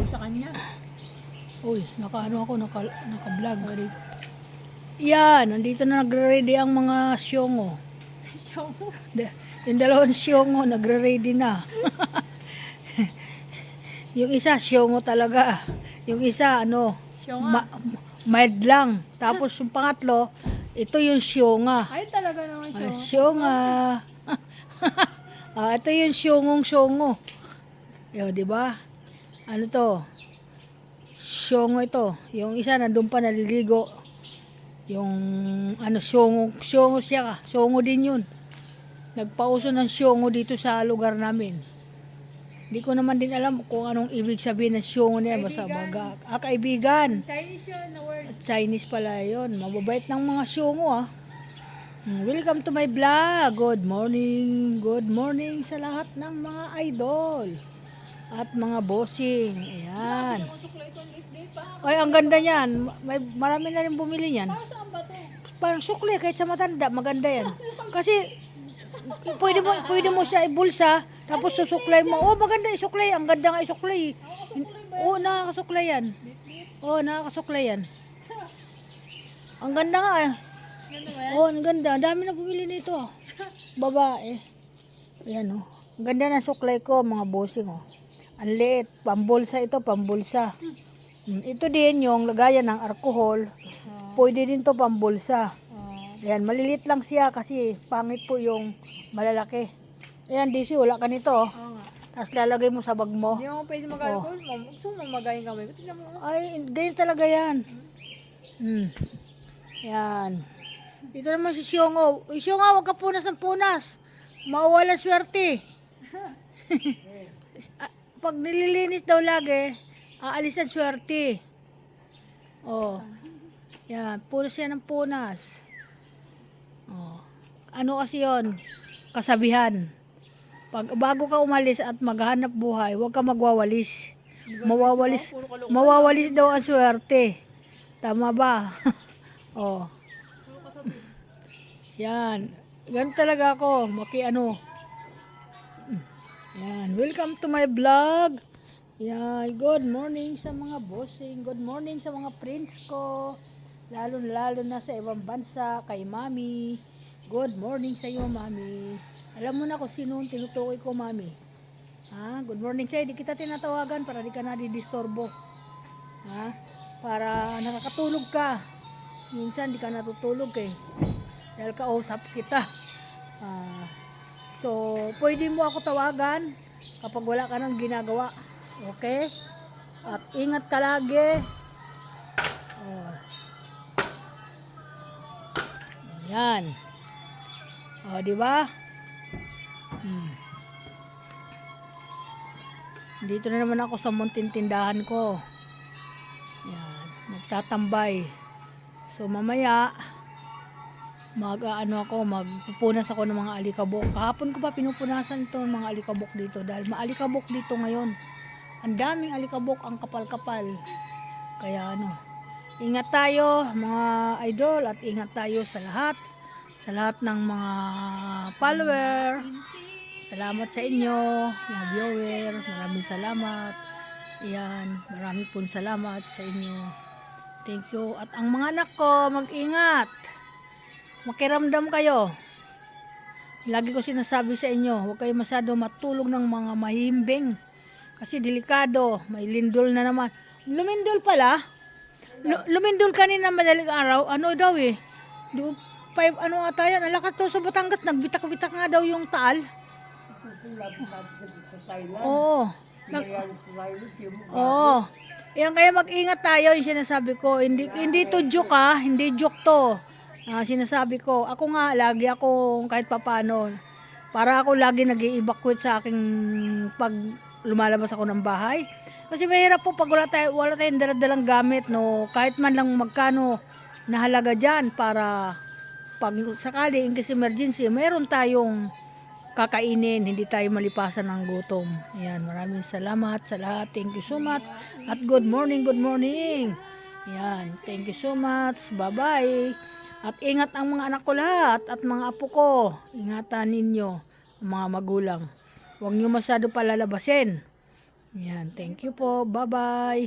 sa kanya. Uy, naka-vlog. Yan, nandito na nagre-ready ang mga syongo. Syongo? Yung dalawang syongo, nagre-ready na. Yung isa, syongo talaga. Yung isa, Syonga? mild lang. Tapos yung pangatlo, ito yung syonga. Ay, talaga naman syonga. Syonga. Ito yung syongong-syongo. Yo, di ba? Ano to? Syongo ito. Yung isa nandun pa naliligo. Yung syongo siya ka. Syongo din yun. Nagpauso ng syongo dito sa lugar namin. Hindi ko naman din alam kung anong ibig sabihin ng syongo niya. Basta baga. Kaibigan. Chinese yun na word. Chinese pala yun. Mababait ng mga syongo Welcome to my vlog. Good morning. Good morning sa lahat ng mga idol. At mga bossing. Ayan. Ay, ang ganda niyan. Marami na rin bumili niyan. Para saan ba to? Parang sukli kahit sa matanda. Maganda yan. Kasi pwede mo siya ibulsa. Tapos susuklay mo. Oh, maganda isuklay. Ang ganda nga isuklay. Oo, nakakasuklay yan. Oo, nakakasuklay yan. Ang ganda nga Oo, ang ganda. Ang dami na bumili nito. Babae. Ayan Ang ganda ng suklay ko, mga bossing Ang liit. Pambulsa ito, pambulsa. Ito din yung lagayan ng alcohol. Pwede din to pambulsa. Ayan, maliliit lang siya kasi pangit po yung malalaki. Ayan, DC, wala ka nito. Oo nga. Tapos lalagay mo sa bag mo. Hindi mo pwede mag-alcohol. Gusto mo magaling kami. Tignan mo. Ay, ganyan talaga yan. Yan. Dito naman si Syongo. Uy, Syongo, huwag ka punas ng punas. Mawawala swerte. Pag nililinis daw lagi, aalis ang swerte. Yan, punas yan ng punas. Ano kasi yon? Kasabihan. Bago ka umalis at maghanap buhay, huwag ka magwawalis. Mawawalis daw ang swerte. Tama ba? Yan. Ganun talaga ako. Yan. Welcome to my vlog. Yan. Good morning sa mga bossing. Good morning sa mga friends ko. Lalo na sa ibang bansa. Kay Mami. Good morning sa iyo, Mami. Alam mo na kung sino ang tinutukoy ko, Mami. Good morning sa'yo. Di kita tinatawagan para di ka na didisturbo. Para nakakatulog ka. Minsan di ka natutulog dahil kausap kita. So, pwede mo ako tawagan kapag wala ka nang ginagawa. Okay? At ingat ka lagi. Yan. Di ba? Dito na naman ako sa munting tindahan ko. Yan, nagtatambay. So mamaya magpupunas ako ng mga alikabok. Kahapon ko pa pinupunasan ito ng mga alikabok dito dahil maalikabok dito ngayon. Ang daming alikabok, ang kapal-kapal. Kaya ingat tayo mga idol at ingat tayo sa lahat ng mga follower. Salamat sa inyo, mga viewer. Maraming salamat. Ayan, maraming pong salamat sa inyo. Thank you. At ang mga anak ko, mag-ingat. Makiramdam kayo. Lagi ko sinasabi sa inyo, huwag kayo masyado matulog ng mga mahimbing. Kasi delikado. May lindol na naman. Lumindol pala. Lumindol kanina madaling araw. Ano daw 5 ata yan. Alakas daw sa Batangas. Nagbitak-bitak nga daw yung taal. Oo. Yan kaya mag-ingat tayo. Yung sinasabi ko. Hindi to joke Hindi joke to. Sinasabi ko. Ako nga lagi ako kahit papano. Para ako lagi nag-i-evacuate sa aking pag lumalabas ako ng bahay. Kasi mahirap po pag wala tayong daladalang gamit. Kahit man lang magkano nahalaga dyan para pag sakali in case emergency, mayroon tayong kakainin, hindi tayo malipasan ng gutom. Ayan, maraming salamat sa lahat. Thank you so much. At good morning, good morning. Ayan, thank you so much. Bye-bye. At ingat ang mga anak ko lahat at mga apo ko. Ingatan ninyo, mga magulang. Huwag nyo masyado palalabasin. Yan, thank you po. Bye-bye.